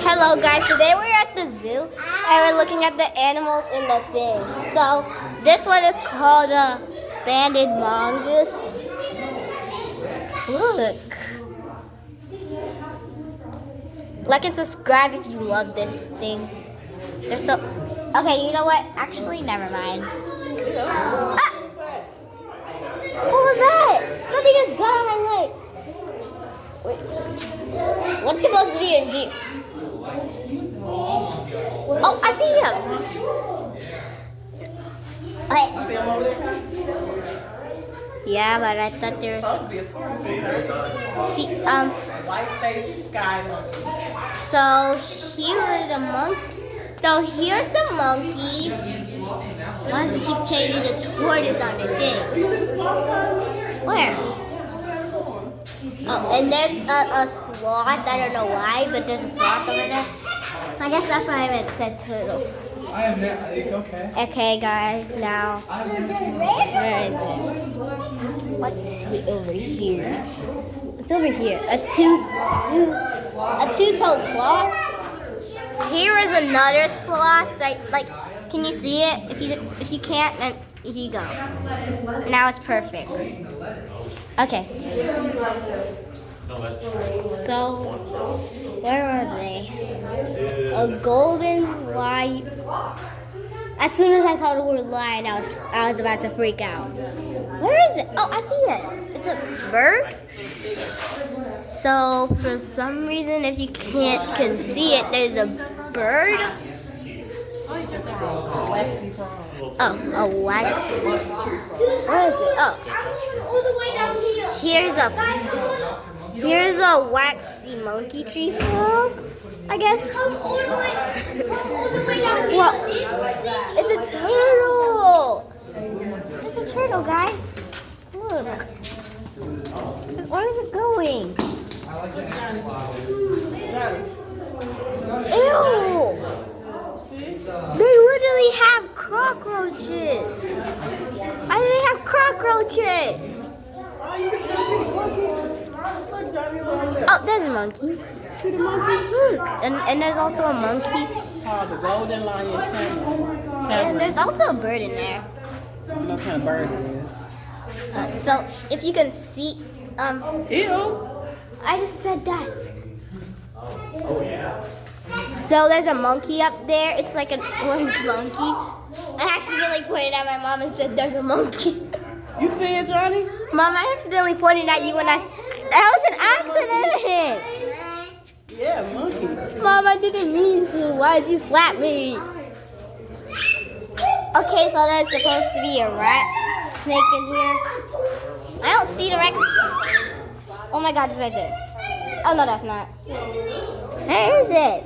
Hello guys, today we're at the zoo and we're looking at the animals in the thing. So this one is called a banded mongoose. Look. Like and subscribe if you love this thing. There's so okay, you know what? Actually never mind. Ah! What was that? Something just got on my leg. Wait. What's supposed to be in view? Oh, I see him. Wait. Yeah, but I thought there was. See, White-faced sky monkey. So here are the monkeys. So here's some monkeys. Why does it keep changing the tortoise on the thing? Where? Oh, and there's a sloth. I don't know why, but there's a sloth over there. I guess that's why I meant said turtle. I have never. Okay. Okay, guys. Now, where is it? What's over here? What's over here? A two-toed sloth. Here is another sloth. Like, can you see it? If you can't, then here you go. Now it's perfect. Okay. So, where was they? A golden white. As soon as I saw the word lion, I was about to freak out. Where is it? Oh, I see it. It's a bird. So, for some reason, if you can see it, there's a bird. Oh, a wax. Where is it? Oh, here's a waxy monkey tree frog, I guess. What? It's a turtle. It's a turtle, guys. Look. Where is it going? Ew. They literally have cockroaches. Why do they have cockroaches? Oh, there's a monkey. See the monkey? Look, and there's also a monkey. Oh, the golden lion And there's also a bird in there. I don't know what kind of bird it is. So if you can see, Ew. I just said that. Oh yeah. So there's a monkey up there. It's like an orange monkey. I accidentally pointed at my mom and said, "There's a monkey." You see it, Johnny? Mom, I accidentally pointed at you when that was an accident. Yeah, monkey. Mom, I didn't mean to. Why'd you slap me? Okay, so there's supposed to be a rat snake in here. I don't see the rat. Oh my God, it's right there. Oh no, that's not. Where is it?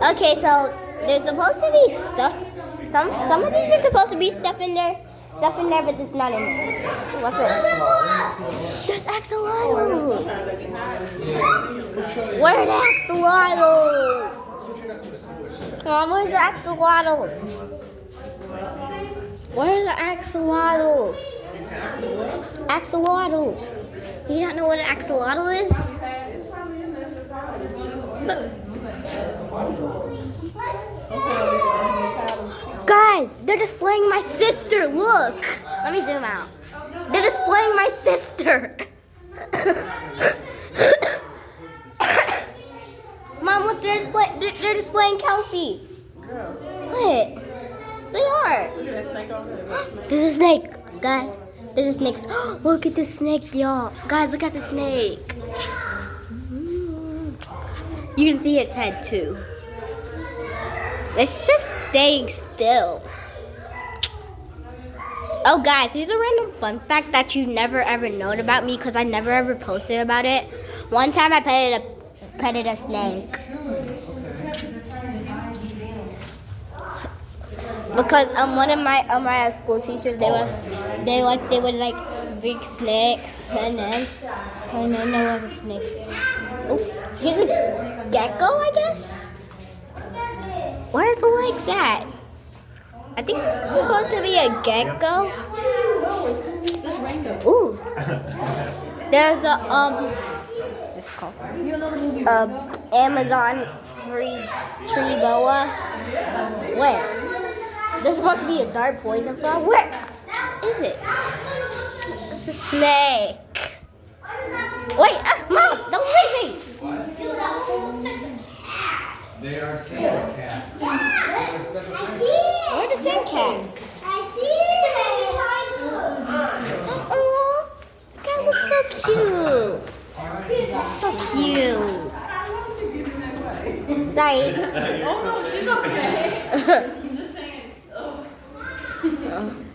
Okay, so there's supposed to be stuff. Some of these are supposed to be stuff in there, but it's not in there. What's this? There's axolotls. Where are the axolotls? Mom, where's the axolotls? Where are the axolotls? Axolotls. You don't know what an axolotl is? Guys, they're displaying my sister. Look. Let me zoom out. They're displaying my sister. Mom, look, they're displaying Kelsey. What? They are. There's a snake, guys. There's a snake. Look at the snake, y'all. Guys, look at the snake. You can see its head too. It's just staying still. Oh, guys, here's a random fun fact that you never ever known about me because I never ever posted about it. One time I petted a snake. Because one of my school teachers they would like big snakes and then there was a snake. Oh, here's a gecko, I guess. Where's the legs at? I think this is supposed to be a gecko. Ooh. There's a what's this called? Amazon free tree boa. Wait. This is supposed to be a dark poison flower. Where is it? It's a snake. Wait, Mom, don't leave me. They are sand cats. Where are the sand cats? Oh, that looks so cute. So cute. Sorry. Oh no, she's okay. I'm just saying. Oh.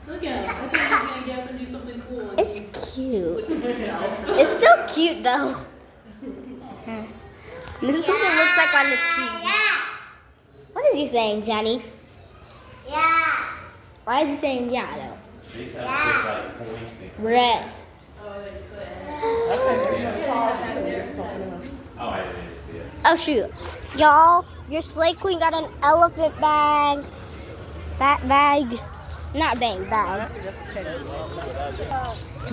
Look at him. I think he's gonna get up and do something cool. It's cute. It's still cute though. This is what it looks like on the TV. What is he saying, Johnny? Yeah. Why is he saying yeah though? These have big, like, pointy things. Red. Oh, I didn't see it. Oh shoot. Y'all, your Slay Queen got an elephant bag. That bag. Not bag.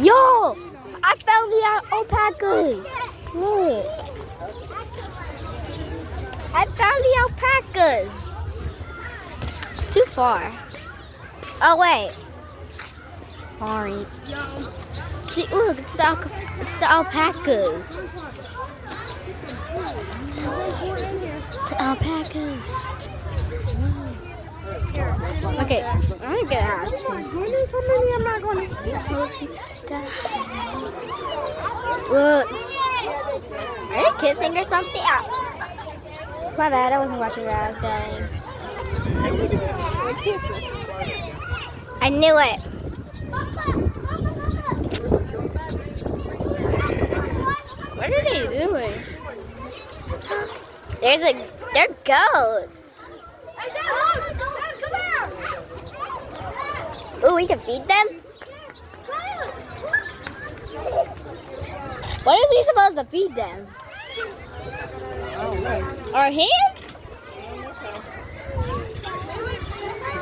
Yo! I found the alpacas. Look. I found the alpacas. It's too far. Oh wait. Sorry. See, look, it's the alpacas. It's the alpacas. Okay, I'm gonna get out. I'm not gonna. Look. Are they kissing or something? Ah. My bad, I wasn't watching what I was doing. I knew it. What are they doing? They're goats. Ooh, we can feed them? What are we supposed to feed them? Our hand?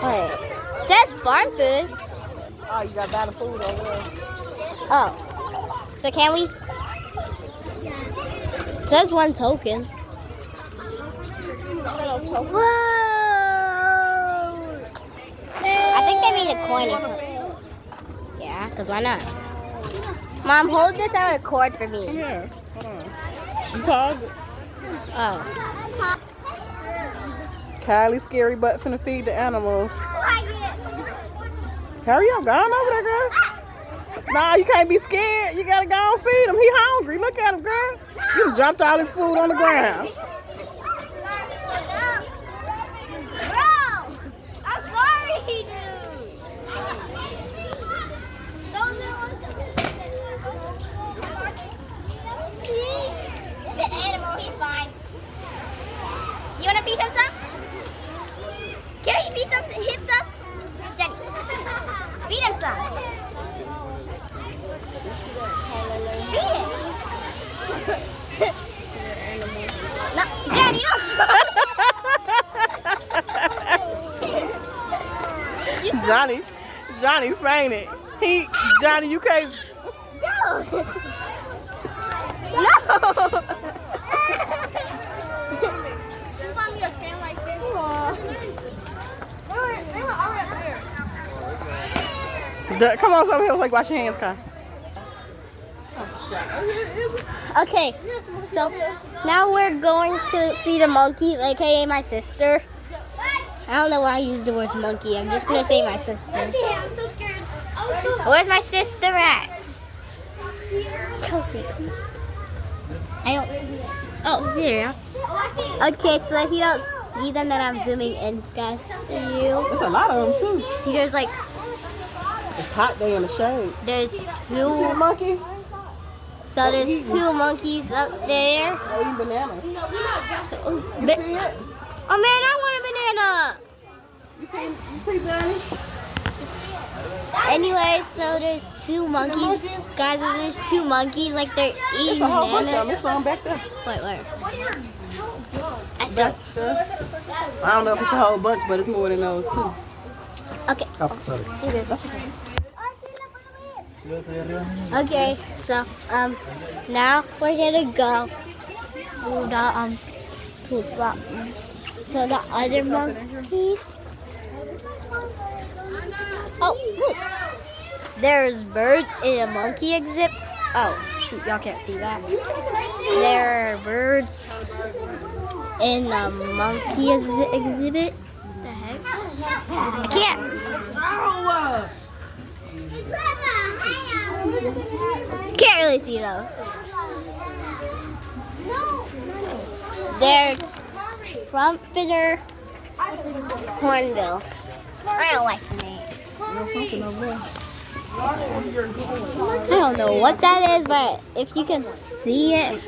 Wait. It says farm food. Oh, you got better food over there. Oh. So can we? It says 1 token. Whoa! I think they made a coin or something. Yeah, because why not? Mom, hold this and record for me. Here, hold on. You pause it. Oh. Kylie scary butt finna feed the animals. Hurry up, go on over there, girl. Nah, you can't be scared. You gotta go and feed him. He hungry. Look at him, girl. You done dropped all his food on the ground. You wanna feed him some? Can you feed him some? Jenny, feed him some. Feed it. No, Jenny, don't Johnny fainted. Johnny, you can't. Go. No. Come on over here, like wash your hands, Kai. Okay, so now we're going to see the monkeys, aka my sister. I don't know why I use the word monkey. I'm just gonna say my sister. Where's my sister at? Kelsey. I don't. Oh, here. Okay, so he don't see them, then I'm zooming in, guys. There's a lot of them too. See, there's like. It's hot day in the shade. There's You see two. the monkey? So there's 2 monkeys up there. Oh, eating bananas. Oh, You see it? oh man, I want a banana. You see Johnny? Anyway, so there's 2 monkeys. Guys, there's 2 monkeys, like they're eating There's a whole bunch of them. bananas. There's some back there. Wait, where? I still. I don't know if it's a whole bunch, but it's more than those too. Okay. Oh, sorry. You're good. Okay, so now we're gonna go to to the other monkeys. Oh, look. There's birds in a monkey exhibit. Oh, shoot, y'all can't see that. There are birds in a monkey exhibit. What the heck? Can't. Can't really see those. There's trumpeter hornbill. I don't like the name. I don't know what that is, but if you can see it,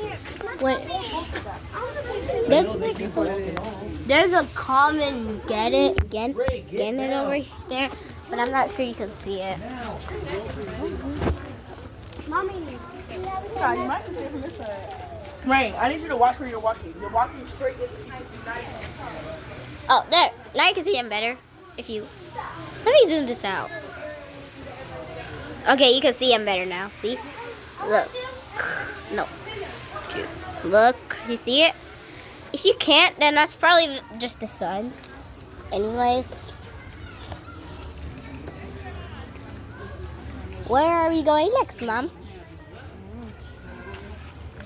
there's a common gannet over there, but I'm not sure you can see it. Yeah, you might can see it from this side. Rain, I need you to watch where you're walking. You're walking straight into the night. Oh, there. Now you can see him better. Let me zoom this out. Okay, you can see him better now. See? Look. No. Look. You see it? If you can't, then that's probably just the sun. Anyways. Where are we going next, Mom?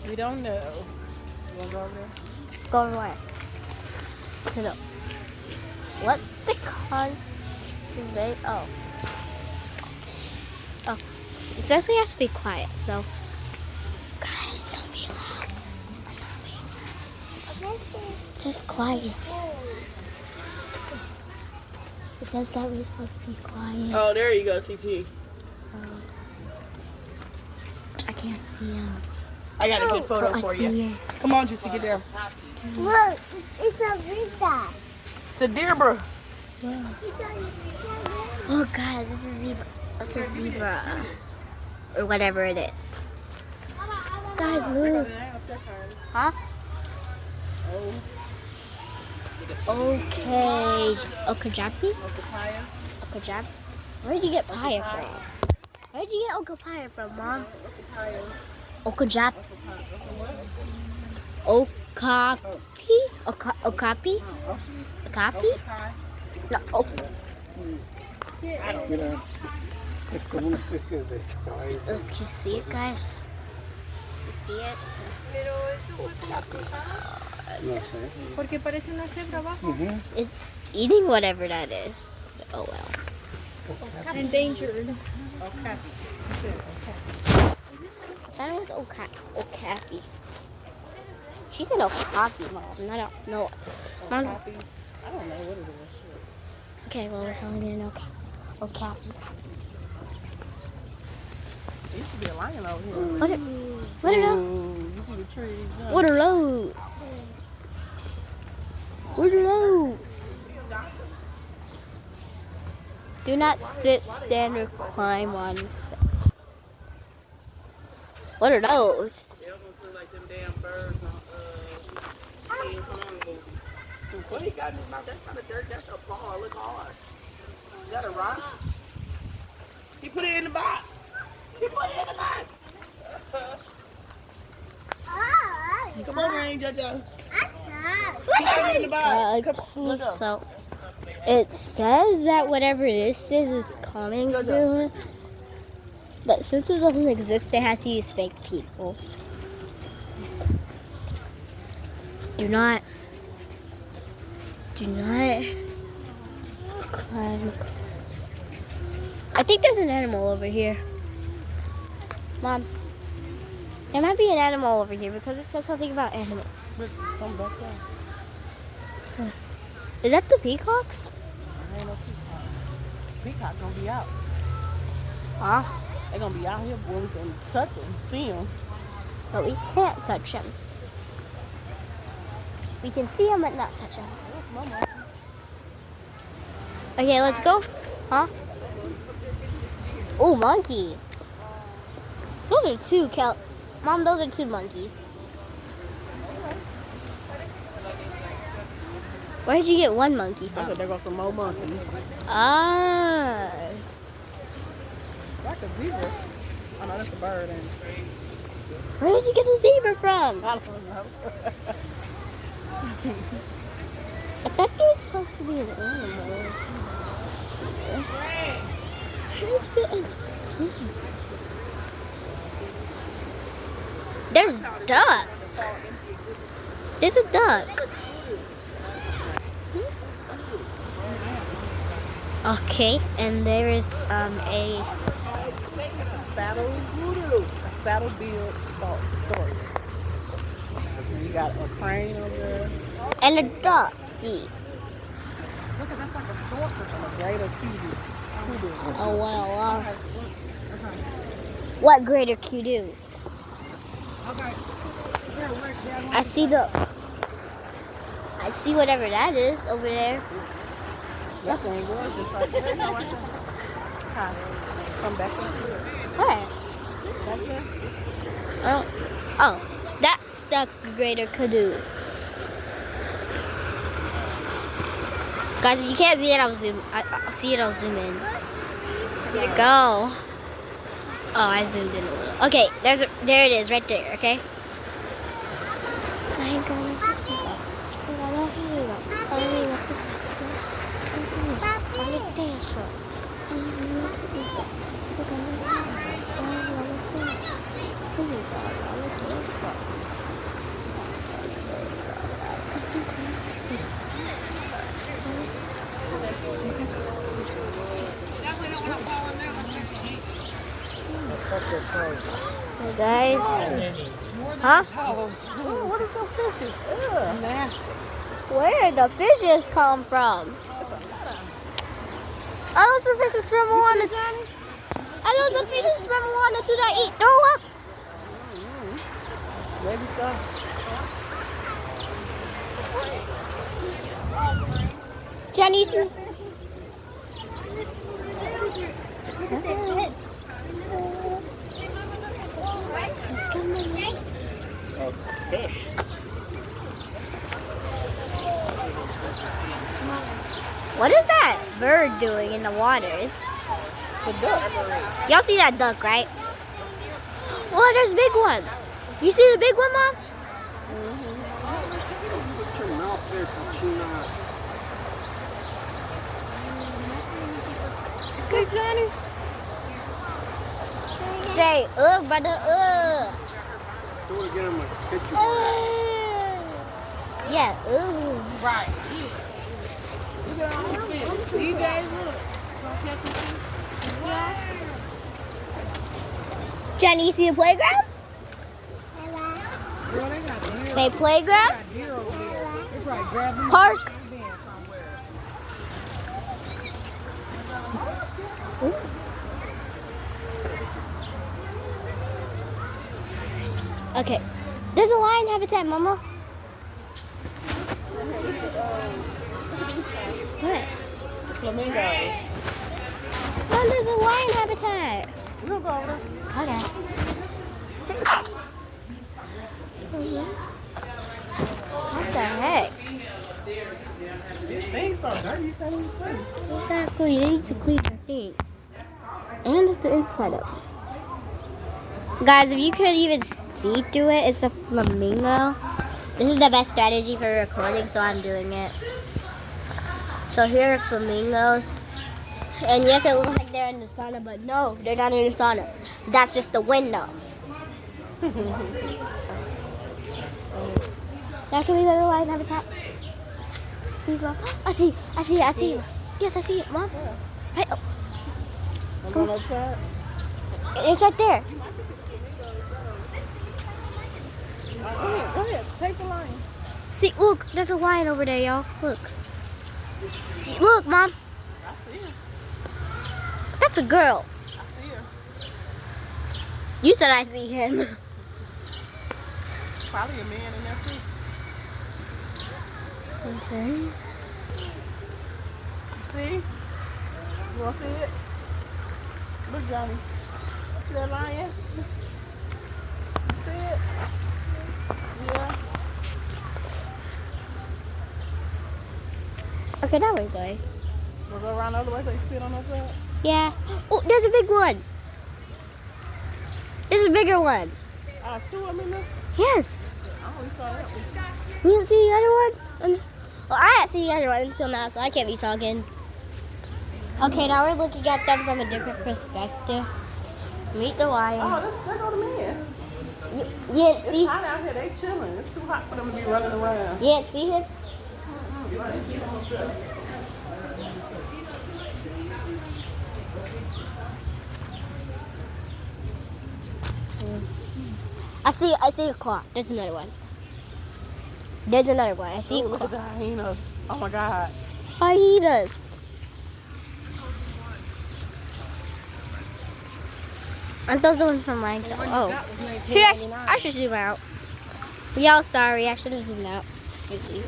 We don't know. You want to go over there? Go over where? To the... What's the cultivate? Oh. It says we have to be quiet, so... Guys, don't be loud. I'm not being loud. It says quiet. It says that we're supposed to be quiet. Oh, there you go, TT. I can't see him. I got a good photo for you. See it. Come on, Juicy, get down. Look, it's a Rita. It's a deer, bro. Oh, guys, it's a zebra. It's a zebra. Or whatever it is. Guys, look. Huh? Okay. Okajapi? Okajab? Where did you get papaya from? Where did you get okapaya from, Mom? Okajap? Okapi? Okapi? Okapi? No, Es como una especie de caballo. Look, you see it, guys? You see it? No sé. Porque parece una cebra abajo. It's eating whatever that is. Oh well. Endangered. That was Okapi. She said Okapi, Mom. Not no. Mom. I don't know what it is. Okay, well we're calling it an Okapi. There used to be a lion over here. What are those? You see the trees? What are those? What are those? Do not sit, stand, or climb on. What are those? They almost look like them damn birds on King Kong movie. What he got in his mouth? That's not a dirt. That's a ball. Look hard. Is that a rock? He put it in the box. He put it in the box. Come on, Rain, JoJo. He put it in the box. Come on, look up. So it says that whatever this is coming soon. But since it doesn't exist, they had to use fake people. Do not climb. I think there's an animal over here. Mom, there might be an animal over here because it says something about animals. Come back there. Is that the peacocks? There ain't no peacock. Peacock's gonna be out. Huh? They're gonna be out here where we can touch them, see them. But we can't touch them. We can see them but not touch them. Okay, let's go. Huh? Oh, monkey. Those are two Mom, those are two monkeys. Where did you get one monkey I from? said there go some more monkeys. Ah. Like a zebra. Oh no, that's a bird. Where did you get a zebra from? I don't know. I thought you were supposed to be an animal. There's duck. There's a duck. Okay, and there is a Saddle build story. You got a crane over there. and a ducky. Look at that's like a stork and a greater kudu. Oh wow! What greater kudu? Okay. I see whatever that is over there. That thing was just like there. Hi. Come back up here. Where? Back there. Oh, that's the greater kudu. Guys, if you can't see it, I'll zoom. I'll see it. I'll zoom in. There you go. Oh, I zoomed in a little. Okay, there it is, right there. Okay. Hey guys. Huh? Oh, what is those fishes? Ugh. Nasty. Where did the fishes come from? Oh, those are fishes from Moana. Oh, those are fishes from Moana too that eat. Throw up. Maybe so. Jenny. Oh, it's a fish. What is that bird doing in the water? It's a duck. Y'all see that duck, right? Oh, there's big one. You see the big one, Mom? Put your mouth there, Katrina. See, Johnny? Say, brother, Do it again, I'm gonna hit you. Yeah, Right. Look at all those fish. DJ, look. Gonna catch some fish? Jenny, you see the playground? Girl, they got deer. Say playground. They got deer over there. They probably grabbed them. Park. Somewhere. Okay. There's a lion habitat, Mama. What? Flamingos. Mom, there's a lion habitat. We'll go over there. Okay. What the heck? These things so dirty, you can't even see. Exactly. They need to clean their things. And it's the inside up. Guys, if you could even see through it, it's a flamingo. This is the best strategy for recording, so I'm doing it. So here are flamingos. And yes, it looks like they're in the sauna, but no, they're not in the sauna. That's just the window. Now can we go to lion habitat? Please, Mom. I see it. Yes, I see it, Mom. Right, oh, I'm on the other side. it's right there. Go ahead. Take the line. See, look, there's a lion over there, y'all. Look. See, look, Mom. I see her. That's a girl. I see her. You said I see him. Probably a man in there too. Okay. See? You want to see it? Look, Johnny. See that lion? You see it? Yeah. Okay, that way, boy. We'll go around the other way so you can see it on that side. Yeah. Oh, there's a big one. There's a bigger one. It's two of them in there. Yes. I only saw that one. You didn't see the other one? Well, I didn't see the other one until now, so I can't be talking. Okay, now we're looking at them from a different perspective. Meet the lion. Oh, there go the man. You didn't It's see? hot out here. They chilling. It's too hot for them to be running around. You didn't see him? I see a clock. There's another one. There's another one. I see Oh, a look at clock. the hyenas. Oh my God. Hyenas. Aren't those the ones from Minecraft? Oh. I should zoom out. Y'all, sorry. I should have zoomed out. Excuse me.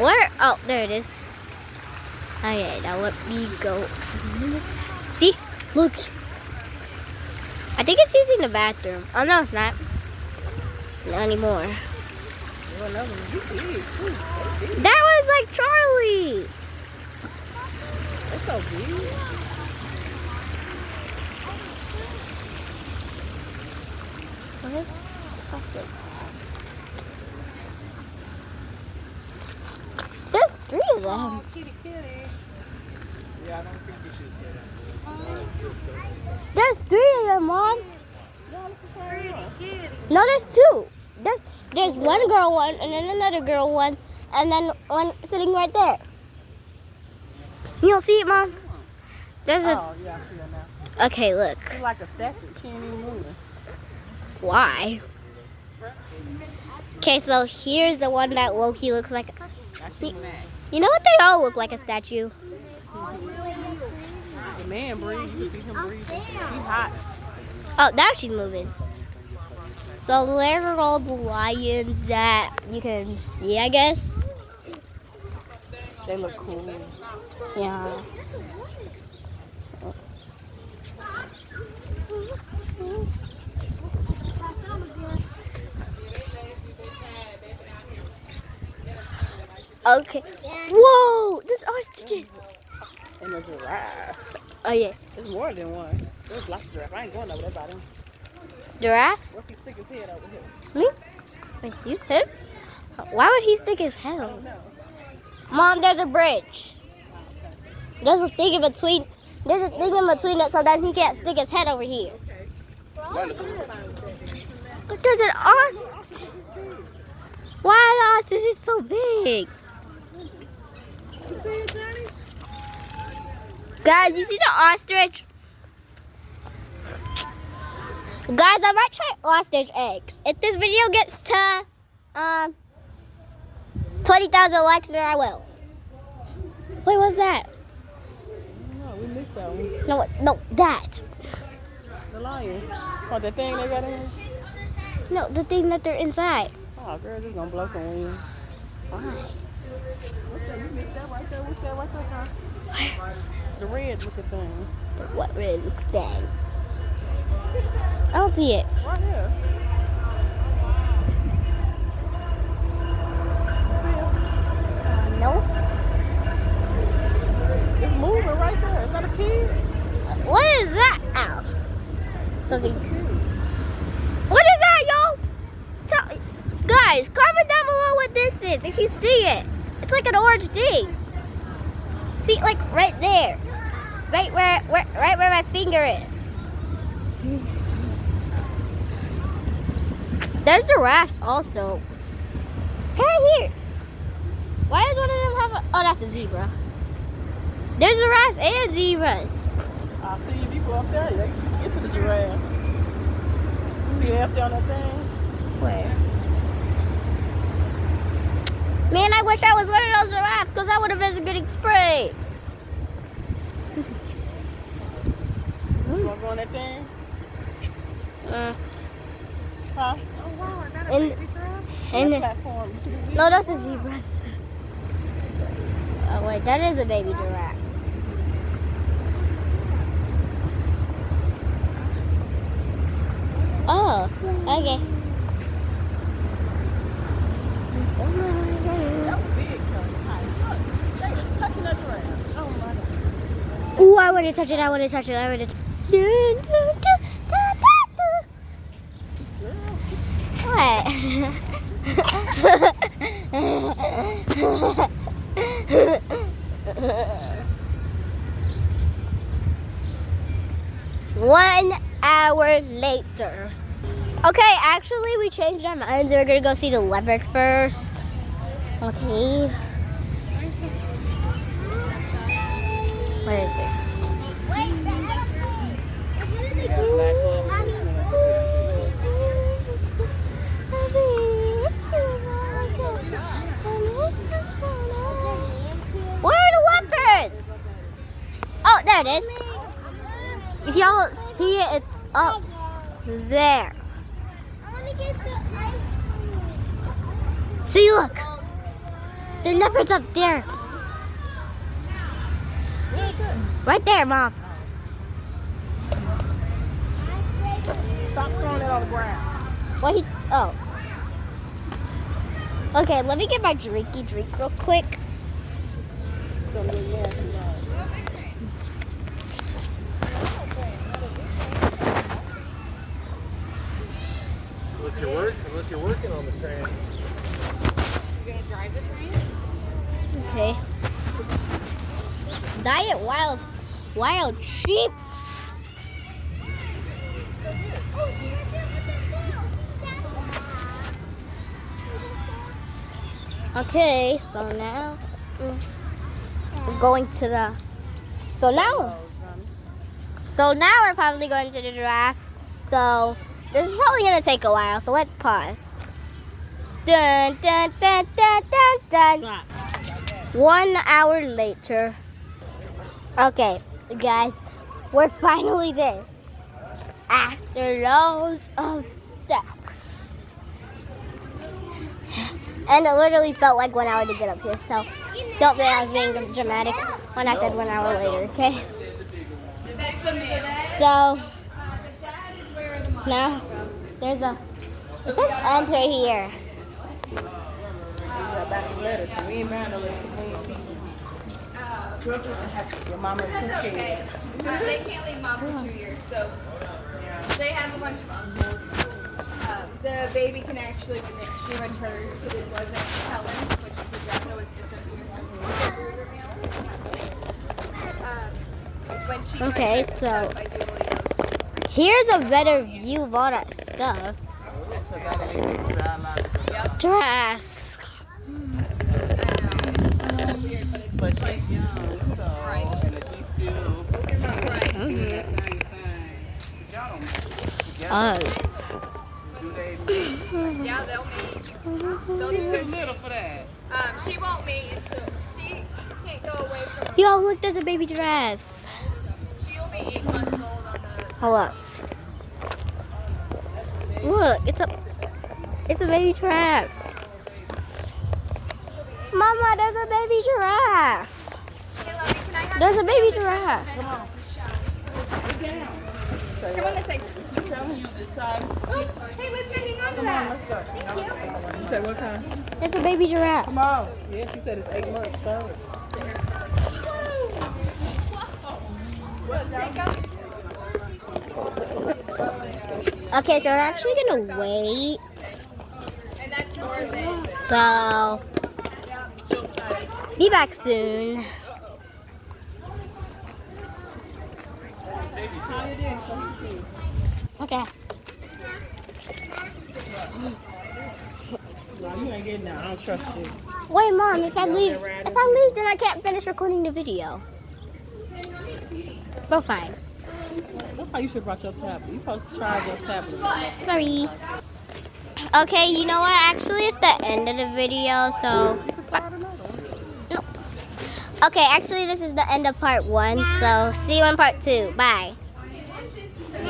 Where? Oh, there it is. Okay, now let me go. See? Look. I think it's using the bathroom. Oh, no, it's not. Not anymore. Oh, another one. He big, too. That was like Charlie. That's so big. Where's There's 3 of them. Oh, kitty, kitty. Yeah, I don't think you should say that. There's 3 of them, Mom. No, it's a pretty kitty. No, there's 2. There's one girl one, and then another girl one, and then one sitting right there. You don't see it, Mom? There's a. Oh, yeah, I see that now. Okay, look. It's like a statue. She ain't even moving. Why? Okay, so here's the one that Loki looks like. You know what? They all look like a statue. The man breathe. You can see him breathing. He's hot. Oh, now she's moving. So there are all the lions that you can see, I guess. They look cool. Yeah. Okay. Whoa! There's ostriches. And a giraffe. Oh yeah. There's more than one. There's lots of giraffe. I ain't going over there by them. Giraffe? What if he stick his head over here? Me? Wait, you him? Why would he stick his head I over? don't know. Mom, there's a bridge. There's a thing in between. There's a thing in between it so that he can't stick his head over here. Look, there's an ostrich. Why the ostrich is so big? You see it, Johnny? Guys, you see the ostrich? Guys, I might try ostrich eggs. If this video gets to 20,000 likes, then I will. Wait, what's that? No, we missed that one. No, that. The lion. Oh, the thing they got in here? No, the thing that they're inside. Oh, girl, this gonna blow some wind. Why? What's that? You missed that right there. What's that right there, huh? The red looking thing. What red thing? I don't see it. Right here. See it? No. It's moving right there. Is that a pig? What is that? Ow. Something. What is that, yo? Guys, comment down below what this is if you see it. It's like an orange thing. See, like right there. Right where my finger is. There's giraffes also. Right here. Why does one of them have a... Oh, that's a zebra. There's giraffes and zebras. I see if you go up there, you can get to the giraffe. See it up there on that thing? Where? Man, I wish I was one of those giraffes because that would have been a good experience. You wanna go on that thing? Huh? Oh wow, is that a And- baby giraffe? and- That platform. You see the zebra? No, that's a zebra. Oh wait, that is a baby giraffe. Oh, okay. That was big, though. Look, they was touching that giraffe. Oh my God. Ooh, I want to touch it. I want to touch it. I want to. Girl, What? One hour later. Okay, actually we changed our minds. We're gonna go see the leopards first. Okay. Where is it? Where are the leopards? Oh, there it is. If y'all see it, it's up there. See, look. The leopard's up there. Right there, Mom. Stop throwing it on the ground. What he? Oh. Okay, let me get my drinky drink real quick. Unless you're working on the train. You gonna drive the train? Okay. Diet wild sheep. Okay, so now we're going to the. So now we're probably going to the giraffe. So this is probably gonna take a while. So let's pause. Dun dun dun dun dun dun. 1 hour later. Okay, guys, we're finally there. After loads of steps. And it literally felt like 1 hour to get up here, so don't think I was being dramatic when I said 1 hour later, okay? So, now, it says enter here. We ain't buying no lettuce. We ain't people. Your mama's too That's scared. okay. They can't leave mom for 2 years, so they have a bunch of uncles. The baby can actually, when she returned, because it wasn't Helen, which the Jessica was disappeared. When she Okay, returned, so I do believe those. here's a better view of all that stuff. That's the guy that is biological. Dress. But she's young, so. Right. And if he's still. Right. Y'all don't Oh. do they meet? Yeah, they'll meet. They'll She's too do. little for that. She won't meet until she can't go away from her. Yo, look, there's a baby giraffe. She'll be 8 months old on the. Hold up. Look, it's a baby giraffe. Mama, there's a baby giraffe. Hey, Lovey, can I have There's a this baby thing? giraffe. Come on. Get down. Come on this way. I'm telling you this side is. Oh, hey, let's go hang on to that. Thank you. You said what kind? There's a baby giraffe. Come on. Yeah, she said it's 8 months, so. Okay, so we're actually gonna wait. And that's worth it. So, be back soon. Okay. No, you ain't getting that. I don't trust you. Wait, Mom, if I leave, then I can't finish recording the video. But fine. That's how you should have brought your tablet. You supposed to try your tablet. Sorry. Okay, you know what? Actually, it's the end of the video, so. Nope. Okay, actually, this is the end of part 1, so see you in part 2. Bye.